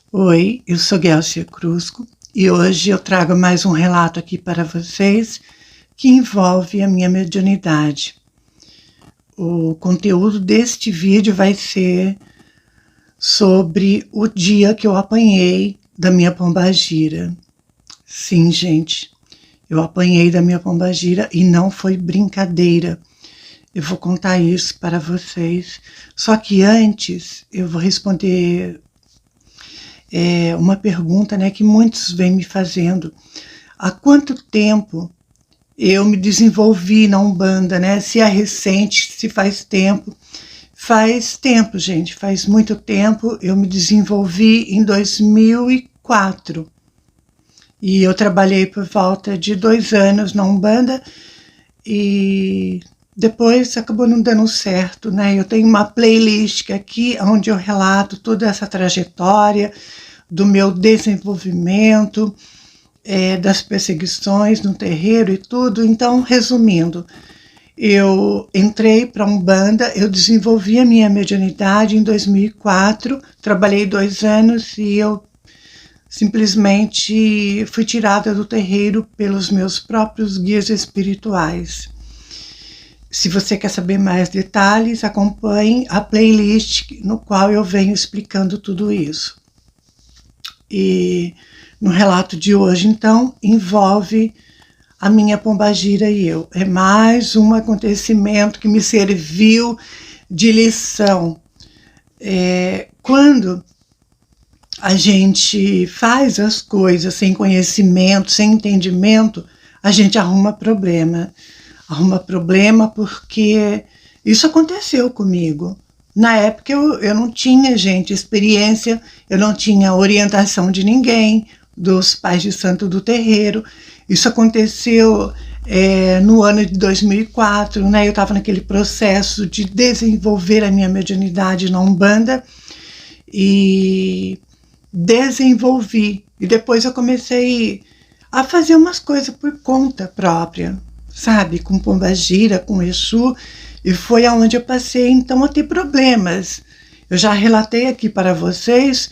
Oi, eu sou Guelcia Crusco e hoje eu trago mais um relato aqui para vocês que envolve a minha mediunidade. O conteúdo deste vídeo vai ser sobre o dia que eu apanhei da minha pombagira. Sim, gente, eu apanhei da minha pombagira e não foi brincadeira. Eu vou contar isso para vocês. Só que antes eu vou responder uma pergunta, né, que muitos vêm me fazendo. Há quanto tempo eu me desenvolvi na Umbanda, né? Se é recente, se faz tempo. Faz tempo, gente, faz muito tempo. Eu me desenvolvi em 2004. E eu trabalhei por volta de 2 anos na Umbanda e depois acabou não dando certo, né? Eu tenho uma playlist aqui onde eu relato toda essa trajetória do meu desenvolvimento, das perseguições no terreiro e tudo. Então, resumindo, eu entrei para a Umbanda, eu desenvolvi a minha mediunidade em 2004, trabalhei 2 anos e eu simplesmente fui tirada do terreiro pelos meus próprios guias espirituais. Se você quer saber mais detalhes, acompanhe a playlist no qual eu venho explicando tudo isso. E no relato de hoje, então, envolve a minha pombagira e eu. É mais um acontecimento que me serviu de lição. Quando a gente faz as coisas sem conhecimento, sem entendimento, a gente arruma problema. Arruma problema porque isso aconteceu comigo. Na época eu não tinha, gente, experiência, eu não tinha orientação de ninguém, dos pais de santo do terreiro. Isso aconteceu no ano de 2004, né? Eu estava naquele processo de desenvolver a minha mediunidade na Umbanda e desenvolvi. E depois eu comecei a fazer umas coisas por conta própria, sabe, com pombagira, com Exu, e foi aonde eu passei então a ter problemas. Eu já relatei aqui para vocês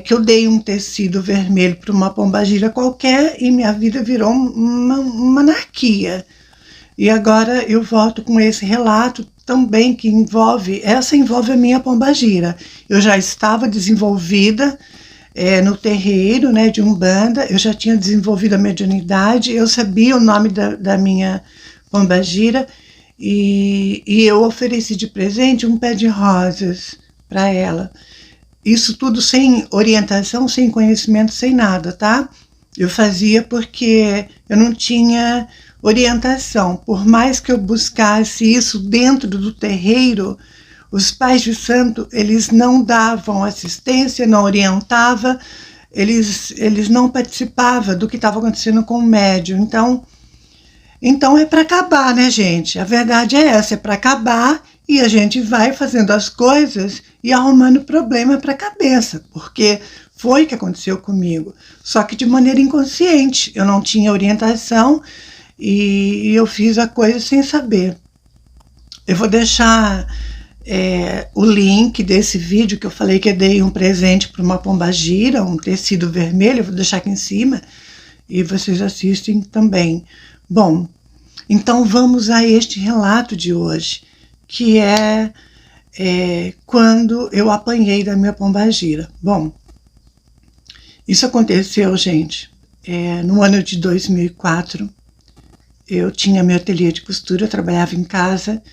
que eu dei um tecido vermelho para uma pombagira qualquer e minha vida virou uma anarquia. E agora eu volto com esse relato também que envolve a minha pombagira. Eu já estava desenvolvida no terreiro, né, de Umbanda, eu já tinha desenvolvido a mediunidade, eu sabia o nome da minha pombagira e eu ofereci de presente um pé de rosas para ela. Isso tudo sem orientação, sem conhecimento, sem nada, tá? Eu fazia porque eu não tinha orientação. Por mais que eu buscasse isso dentro do terreiro, os pais de santo, eles não davam assistência, não orientavam, eles não participavam do que estava acontecendo com o médium. Então é para acabar, né, gente? A verdade é essa, é para acabar e a gente vai fazendo as coisas e arrumando problema para a cabeça, porque foi o que aconteceu comigo. Só que de maneira inconsciente, eu não tinha orientação e eu fiz a coisa sem saber. Eu vou deixar o link desse vídeo que eu falei que eu dei um presente para uma pombagira, um tecido vermelho, eu vou deixar aqui em cima e vocês assistem também. Bom, então vamos a este relato de hoje, que é quando eu apanhei da minha pombagira. Bom, isso aconteceu, gente, no ano de 2004, eu tinha meu ateliê de costura, eu trabalhava em casa,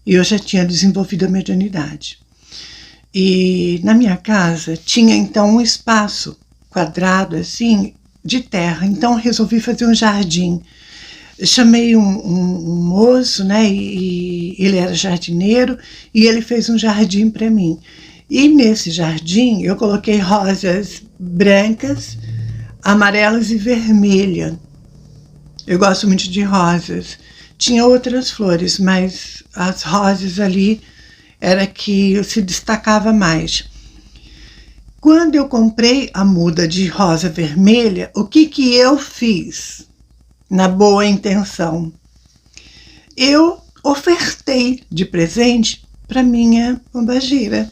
e eu já tinha desenvolvido a mediunidade. E na minha casa tinha então um espaço quadrado assim de terra, então eu resolvi fazer um jardim. Eu chamei um moço, né, e ele era jardineiro e ele fez um jardim para mim. E nesse jardim eu coloquei rosas brancas, amarelas e vermelhas. Eu gosto muito de rosas. Tinha outras flores, mas as rosas ali era que se destacava mais. Quando eu comprei a muda de rosa vermelha, o que eu fiz? Na boa intenção, eu ofertei de presente para minha pombagira.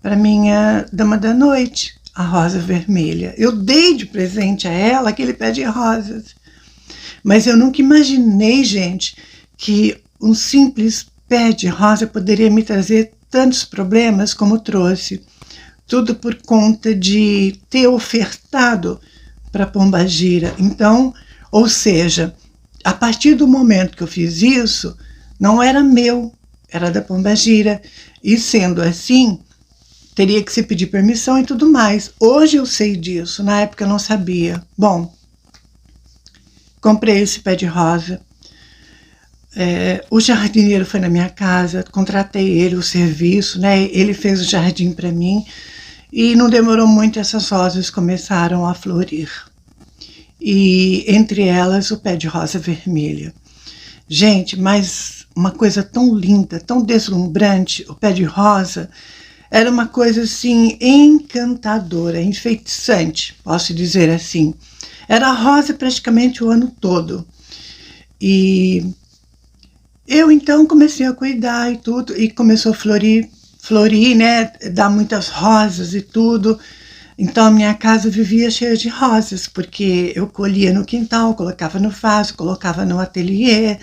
para minha dama da noite, a rosa vermelha. Eu dei de presente a ela aquele pé de rosas. Mas eu nunca imaginei, gente, que um simples pé de rosa poderia me trazer tantos problemas como trouxe. Tudo por conta de ter ofertado para Pombagira. Então, ou seja, a partir do momento que eu fiz isso, não era meu, era da Pombagira. E sendo assim, teria que se pedir permissão e tudo mais. Hoje eu sei disso, na época eu não sabia. Bom, comprei esse pé de rosa. O jardineiro foi na minha casa, contratei ele, o serviço, né? Ele fez o jardim para mim e não demorou muito, essas rosas começaram a florir. E entre elas o pé de rosa vermelha. Gente, mas uma coisa tão linda, tão deslumbrante, o pé de rosa era uma coisa assim encantadora, enfeitiçante, posso dizer assim. Era rosa praticamente o ano todo. E eu então comecei a cuidar e tudo, e começou a florir, né, dar muitas rosas e tudo. Então a minha casa vivia cheia de rosas, porque eu colhia no quintal, colocava no vaso, colocava no ateliê,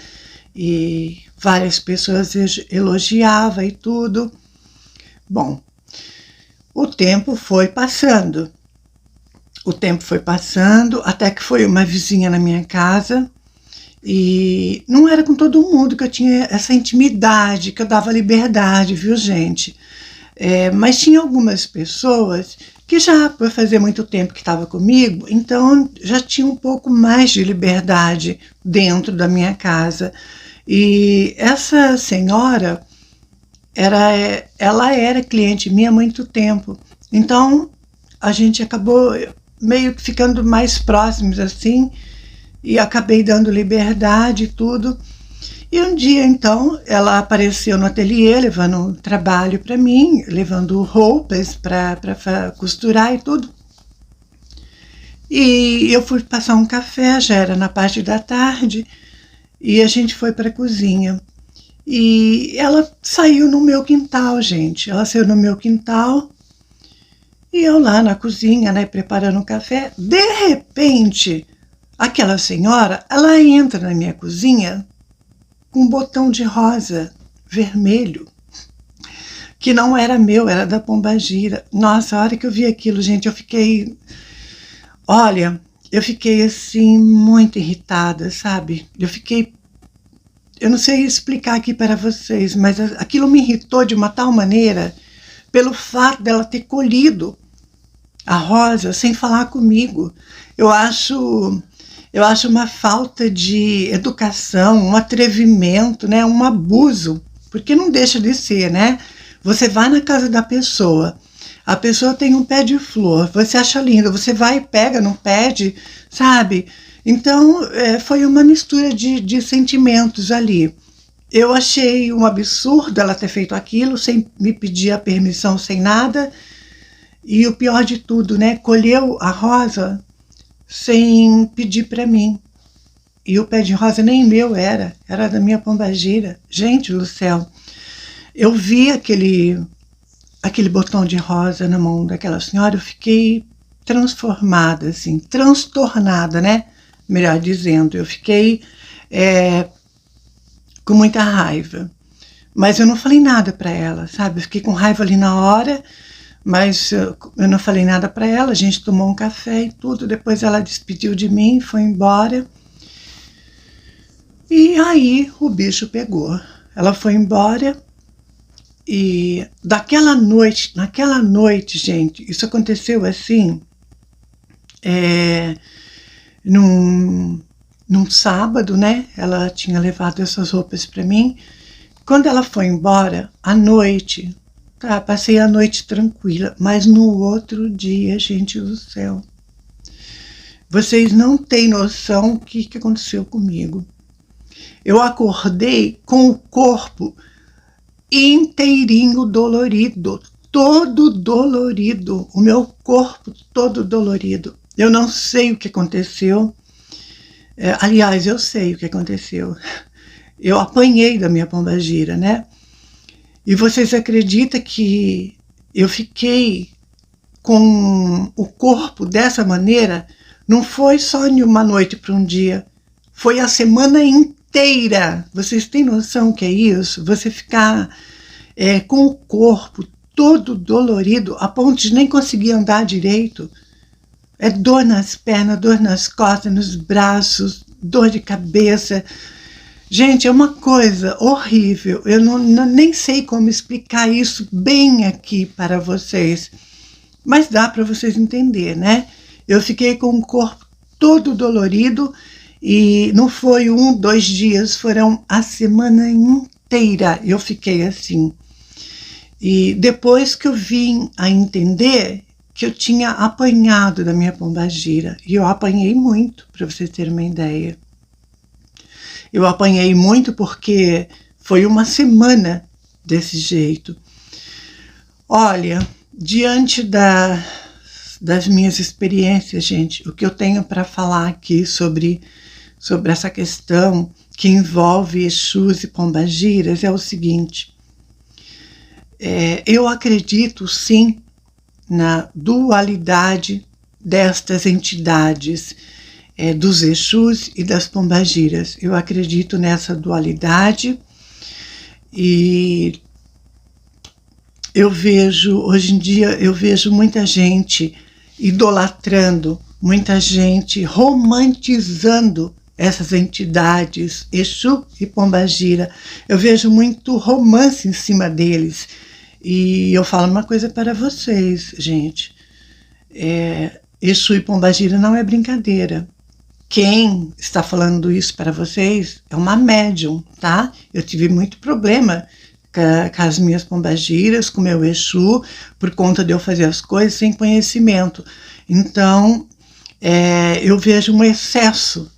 e várias pessoas elogiavam e tudo. Bom, o tempo foi passando. O tempo foi passando, até que foi uma vizinha na minha casa, e não era com todo mundo que eu tinha essa intimidade, que eu dava liberdade, viu, gente? Mas tinha algumas pessoas que já, por fazer muito tempo que estava comigo, então já tinha um pouco mais de liberdade dentro da minha casa. E essa senhora, ela era cliente minha há muito tempo. Então a gente acabou meio que ficando mais próximos assim, e acabei dando liberdade e tudo. E um dia, então, ela apareceu no ateliê, levando um trabalho para mim, levando roupas para costurar e tudo. E eu fui passar um café, já era na parte da tarde, e a gente foi para a cozinha. E ela saiu no meu quintal, gente. Ela saiu no meu quintal, e eu lá na cozinha, né, preparando um café. De repente, aquela senhora, ela entra na minha cozinha com um botão de rosa vermelho, que não era meu, era da Pombagira. Nossa, a hora que eu vi aquilo, gente, eu fiquei assim, muito irritada, sabe? Eu não sei explicar aqui para vocês, mas aquilo me irritou de uma tal maneira, pelo fato dela ter colhido a rosa sem falar comigo. Eu acho uma falta de educação, um atrevimento, né, um abuso, porque não deixa de ser, né? Você vai na casa da pessoa, a pessoa tem um pé de flor, você acha lindo, você vai e pega, não pede, sabe? Então, foi uma mistura de sentimentos ali. Eu achei um absurdo ela ter feito aquilo, sem me pedir a permissão, sem nada. E o pior de tudo, né? Colheu a rosa sem pedir para mim. E o pé de rosa nem meu era da minha Pombagira. Gente do céu, eu vi aquele botão de rosa na mão daquela senhora, eu fiquei transformada, assim, transtornada, né? Melhor dizendo, eu fiquei com muita raiva. Mas eu não falei nada para ela, sabe? Eu fiquei com raiva ali na hora, mas eu não falei nada para ela. A gente tomou um café e tudo. Depois ela despediu de mim, foi embora. E aí o bicho pegou. Ela foi embora e naquela noite, gente, isso aconteceu assim, num sábado, né? Ela tinha levado essas roupas para mim. Quando ela foi embora, à noite, tá, passei a noite tranquila, mas no outro dia, gente do céu, vocês não têm noção o que aconteceu comigo. Eu acordei com o corpo inteirinho dolorido, todo dolorido, o meu corpo todo dolorido. Eu não sei o que aconteceu. Aliás, eu sei o que aconteceu. Eu apanhei da minha Pombagira, né? E vocês acreditam que eu fiquei com o corpo dessa maneira, não foi só de uma noite para um dia, foi a semana inteira. Vocês têm noção que é isso? Você ficar com o corpo todo dolorido, a ponto de nem conseguir andar direito. É dor nas pernas, dor nas costas, nos braços, dor de cabeça. Gente, é uma coisa horrível. Eu nem sei como explicar isso bem aqui para vocês. Mas dá para vocês entenderem, né? Eu fiquei com o corpo todo dolorido e não foi 1, 2 dias, foram a semana inteira eu fiquei assim. E depois que eu vim a entender que eu tinha apanhado da minha pombagira, e eu apanhei muito, para vocês terem uma ideia. Eu apanhei muito porque foi uma semana desse jeito. Olha, diante das minhas experiências, gente, o que eu tenho para falar aqui sobre essa questão que envolve Exus e pombagiras é o seguinte. Eu acredito sim na dualidade destas entidades, dos Exus e das pombagiras. Eu acredito nessa dualidade e eu vejo, hoje em dia, eu vejo muita gente idolatrando, muita gente romantizando essas entidades, Exu e pombagira. Eu vejo muito romance em cima deles. E eu falo uma coisa para vocês, gente. Exu e pombagira não é brincadeira. Quem está falando isso para vocês é uma médium, tá? Eu tive muito problema com as minhas pombagiras, com o meu Exu, por conta de eu fazer as coisas sem conhecimento. Então, eu vejo um excesso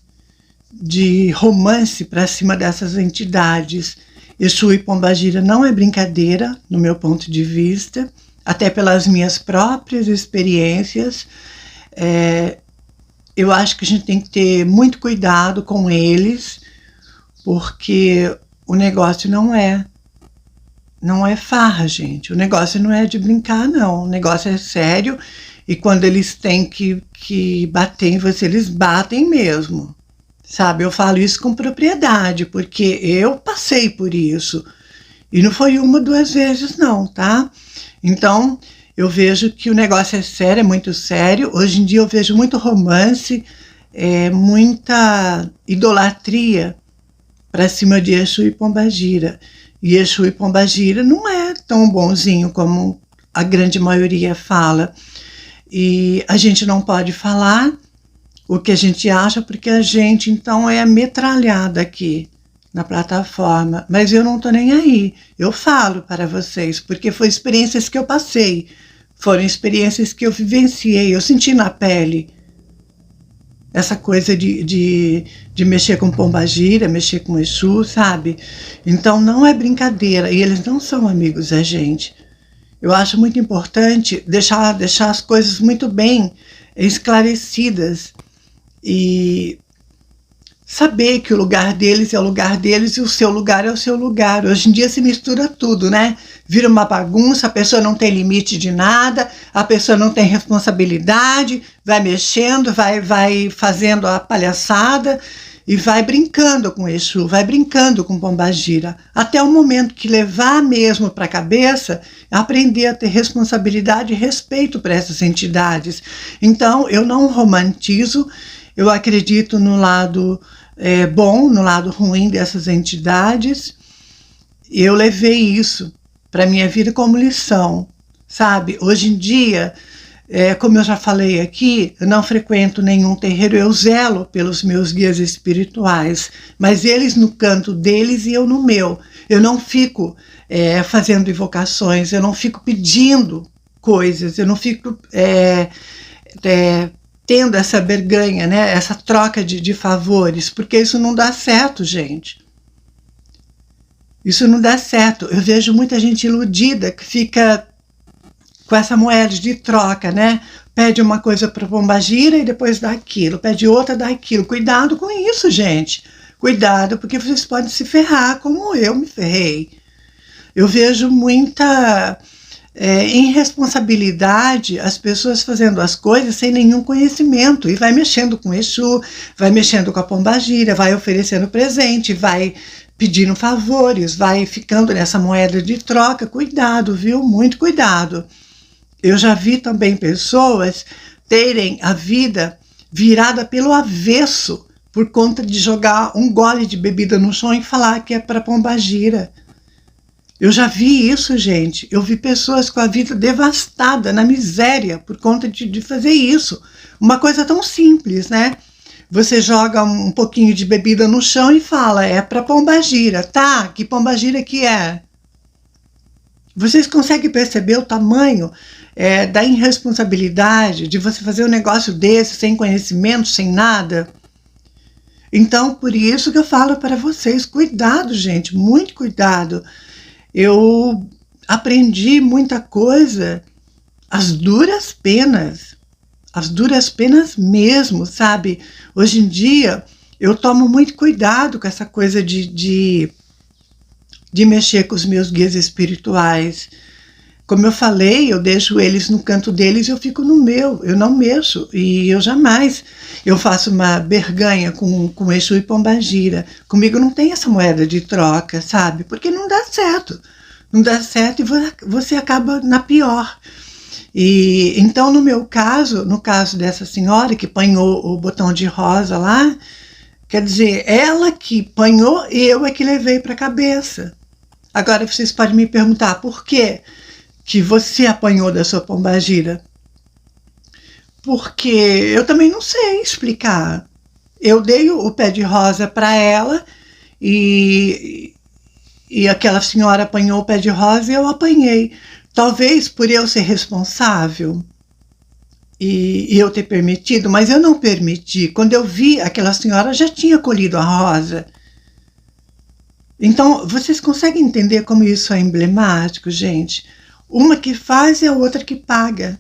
de romance para cima dessas entidades. Exu e pombagira não é brincadeira, no meu ponto de vista, até pelas minhas próprias experiências. Eu acho que a gente tem que ter muito cuidado com eles, porque o negócio não é farra, gente. O negócio não é de brincar, não. O negócio é sério e quando eles têm que bater em você, eles batem mesmo. Sabe, eu falo isso com propriedade, porque eu passei por isso. E não foi 1, 2 vezes não, tá? Então, eu vejo que o negócio é sério, é muito sério. Hoje em dia eu vejo muito romance, muita idolatria para cima de Exu e pombagira. E Exu e pombagira não é tão bonzinho como a grande maioria fala. E a gente não pode falar o que a gente acha, porque a gente, então, é metralhada aqui na plataforma. Mas eu não estou nem aí. Eu falo para vocês, porque foram experiências que eu passei. Foram experiências que eu vivenciei, eu senti na pele. Essa coisa de mexer com pombagira, mexer com Exu, sabe? Então, não é brincadeira. E eles não são amigos da gente. Eu acho muito importante deixar as coisas muito bem esclarecidas. E saber que o lugar deles é o lugar deles e o seu lugar é o seu lugar. Hoje em dia se mistura tudo, né? Vira uma bagunça, a pessoa não tem limite de nada, a pessoa não tem responsabilidade, vai mexendo, vai fazendo a palhaçada e vai brincando com Exu, vai brincando com pombagira, até o momento que levar mesmo para a cabeça, aprender a ter responsabilidade e respeito para essas entidades. Então, eu não romantizo. Eu acredito no lado bom, no lado ruim dessas entidades. Eu levei isso para a minha vida como lição, sabe? Hoje em dia, como eu já falei aqui, eu não frequento nenhum terreiro, eu zelo pelos meus guias espirituais, mas eles no canto deles e eu no meu. Eu não fico fazendo invocações, eu não fico pedindo coisas, eu não fico tendo essa berganha, né? Essa troca de favores, porque isso não dá certo, gente. Isso não dá certo. Eu vejo muita gente iludida que fica com essa moeda de troca, né? Pede uma coisa para pombagira e depois dá aquilo, pede outra, dá aquilo. Cuidado com isso, gente. Cuidado, porque vocês podem se ferrar como eu me ferrei. Eu vejo muita irresponsabilidade, as pessoas fazendo as coisas sem nenhum conhecimento, e vai mexendo com o Exu, vai mexendo com a pombagira, vai oferecendo presente, vai pedindo favores, vai ficando nessa moeda de troca. Cuidado, viu? Muito cuidado. Eu já vi também pessoas terem a vida virada pelo avesso por conta de jogar um gole de bebida no chão e falar que é para pombagira. Eu já vi isso, gente. Eu vi pessoas com a vida devastada, na miséria, por conta de fazer isso. Uma coisa tão simples, né? Você joga um pouquinho de bebida no chão e fala, é para pombagira. Tá, que pombagira que é? Vocês conseguem perceber o tamanho da irresponsabilidade de você fazer um negócio desse sem conhecimento, sem nada? Então, por isso que eu falo para vocês, cuidado, gente, muito cuidado. Eu aprendi muita coisa às duras penas mesmo, sabe? Hoje em dia, eu tomo muito cuidado com essa coisa de mexer com os meus guias espirituais. Como eu falei, eu deixo eles no canto deles e eu fico no meu, eu não mexo, e eu jamais, eu faço uma berganha com Exu e pombagira. Comigo não tem essa moeda de troca, sabe? Porque não dá certo, não dá certo e você acaba na pior. E então, no meu caso, no caso dessa senhora que panhou o botão de rosa lá, quer dizer, ela que panhou, eu é que levei para a cabeça. Agora vocês podem me perguntar, por quê que você apanhou da sua pombagira? Porque eu também não sei explicar. Eu dei o pé de rosa para ela e aquela senhora apanhou o pé de rosa e eu apanhei. Talvez por eu ser responsável e eu ter permitido, mas eu não permiti. Quando eu vi, aquela senhora já tinha colhido a rosa. Então, vocês conseguem entender como isso é emblemático, gente? Uma que faz e a outra que paga.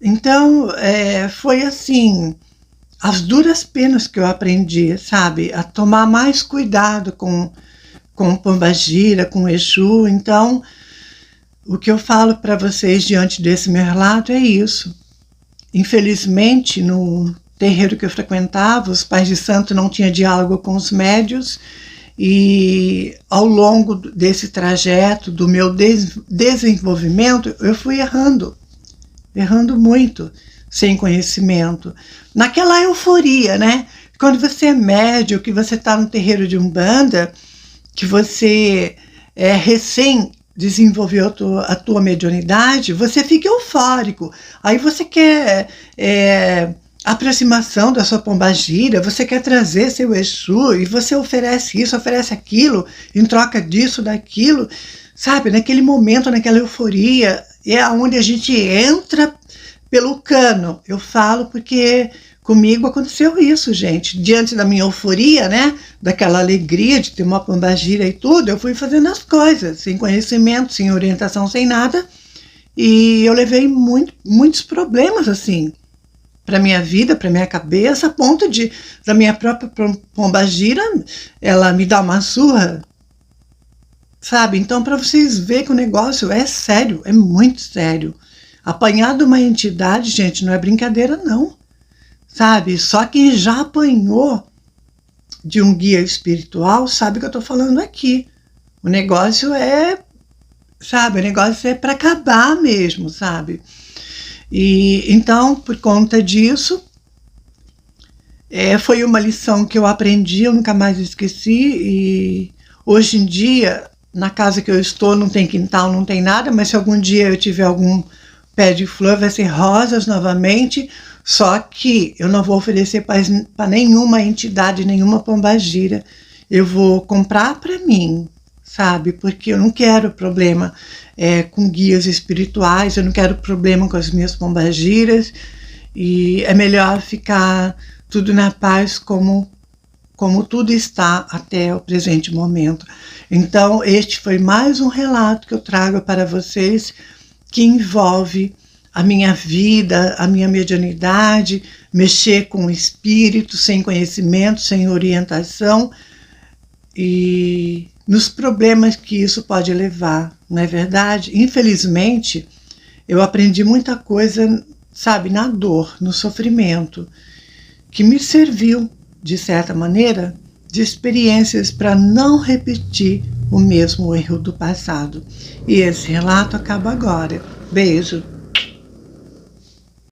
Então, foi assim, as duras penas que eu aprendi, sabe? A tomar mais cuidado com pombagira, com Exu. Então, o que eu falo para vocês diante desse meu relato é isso. Infelizmente, no terreiro que eu frequentava, os pais de santo não tinham diálogo com os médios, e ao longo desse trajeto, do meu desenvolvimento, eu fui errando muito, sem conhecimento. Naquela euforia, né? Quando você é médio, que você está no terreiro de Umbanda, que você recém desenvolveu a tua mediunidade, você fica eufórico. Aí você quer aproximação da sua pombagira, você quer trazer seu Exu, e você oferece isso, oferece aquilo, em troca disso, daquilo, sabe? Naquele momento, naquela euforia, é onde a gente entra pelo cano. Eu falo porque comigo aconteceu isso, gente. Diante da minha euforia, né, daquela alegria de ter uma pombagira e tudo, eu fui fazendo as coisas, sem conhecimento, sem orientação, sem nada, e eu levei muitos problemas, assim, para minha vida, para minha cabeça, a ponto da minha própria pombagira, ela me dá uma surra, sabe? Então, para vocês verem que o negócio é sério, é muito sério. Apanhar de uma entidade, gente, não é brincadeira, não. Sabe? Só quem já apanhou de um guia espiritual sabe o que eu estou falando aqui. O negócio sabe? O negócio é para acabar mesmo, sabe? E então, por conta disso, foi uma lição que eu aprendi, eu nunca mais esqueci. E hoje em dia, na casa que eu estou, não tem quintal, não tem nada, mas se algum dia eu tiver algum pé de flor, vai ser rosas novamente, só que eu não vou oferecer para nenhuma entidade, nenhuma pombagira. Eu vou comprar para mim, sabe? Porque eu não quero problema com guias espirituais, eu não quero problema com as minhas pombagiras, e é melhor ficar tudo na paz como tudo está até o presente momento. Então, este foi mais um relato que eu trago para vocês, que envolve a minha vida, a minha mediunidade, mexer com o espírito, sem conhecimento, sem orientação, e nos problemas que isso pode levar, não é verdade? Infelizmente, eu aprendi muita coisa, sabe, na dor, no sofrimento, que me serviu, de certa maneira, de experiências para não repetir o mesmo erro do passado. E esse relato acaba agora. Beijo!